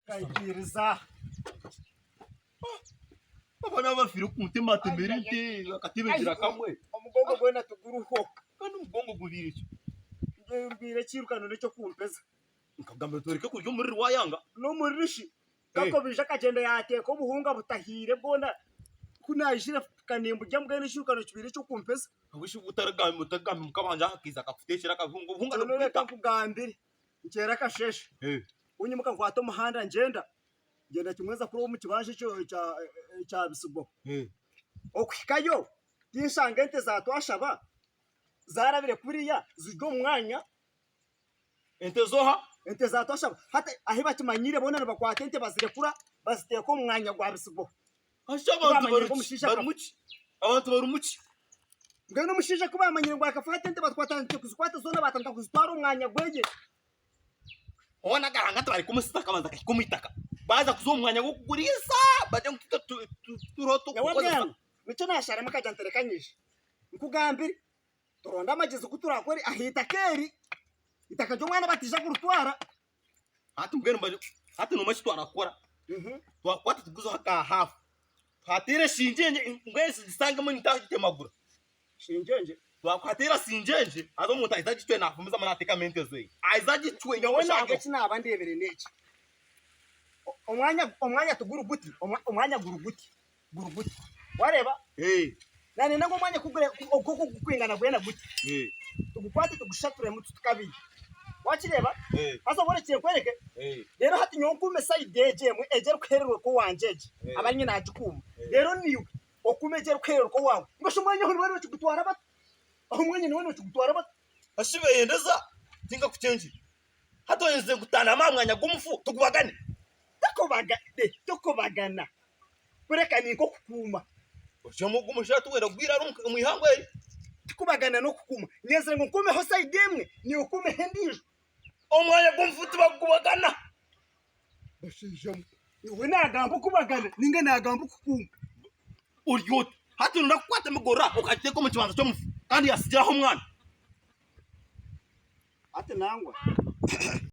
kayikiriza abana bafire ku mutima temerite bakatibegira kamwe umugongo gwena tuguruho kandi umugongo gubiri cyo mbire kirukano nicyo kumpeza nkagambe toreke kuryo muri wayanga no murishi kako bija kagenda yateka ubuhunga butahire bwona kunajira kanimbu jamwe n'ishukano kibiri cyo kumpeza awishi utaragambe mukabanja hakiza kakuteshera kavungo bunga none kakugambire nkera kasheshe unyimuka ngwato muhanda ngenda kimweza kuri wo mu kibanje cya bisugo okwikayo tinsange ente zatwashaba zarabire kuriya zigo mwanya ente zoha ente zatwashaba hata ahiba kimanyire bonana bakwata ente bazirekura baziteko mwanya gwa bisugo abantu barumuki ngeno mushije kubamanyire gwa kafata ente batwata ente kuzikwata zona batanga kuzitwara umwanya gwege ona garanga twari kumusita kabanza kumwitaka baza kuzomwanya go kugurisa baje ngutita turoto kukoza nico nashara makajanterekanyije nkugambire toronda amagize kuturakore ahita keri itakajo mwana batija kurutwara hati mbwene mbaje hati no mashi twarakora twakwata tuguzo haka hafu hatire shinjenje ngwese zisange mu nitahite magura shinjenje twakwatira sinjenje azo muntu ahitagitwe nafumiza manateka mente zwe aizagitwe nyawe ntabwo kinaba ndebere neki umwanya tuguru guti umwanya guruguti wareba nani nango mwanya kugure okoko kukwingana gwena guti tugukwate tugushature mutu tukabiri wakireba asa borekeye kwereke rero hati nyonkume side jemwe ejere kwererwe ko wanjeje abanye najikuma rero niwe okumejere kwererwe ko wawe ngosho mwanya hori wari kugutwara bat aho mwanya niwe kugutwara bat ashibeye ndeza tinga kucenji hatoyeze gutana amwanya gumufu tugubagane tukubagana kureka niko kukuma oshomo gumushatu wera gwira umwihangwe tukubagana no kukuma neze ngo nkume ho side imwe ni ukume hendijo omwanya gumfuti bakubagana bashijamo iwe nagambo kubagana ninge nagambo kukuma uryo hatu ndakwata mugora ukateko mu kibanza cyo mufu kandi yasijiraho mwana ate nangwa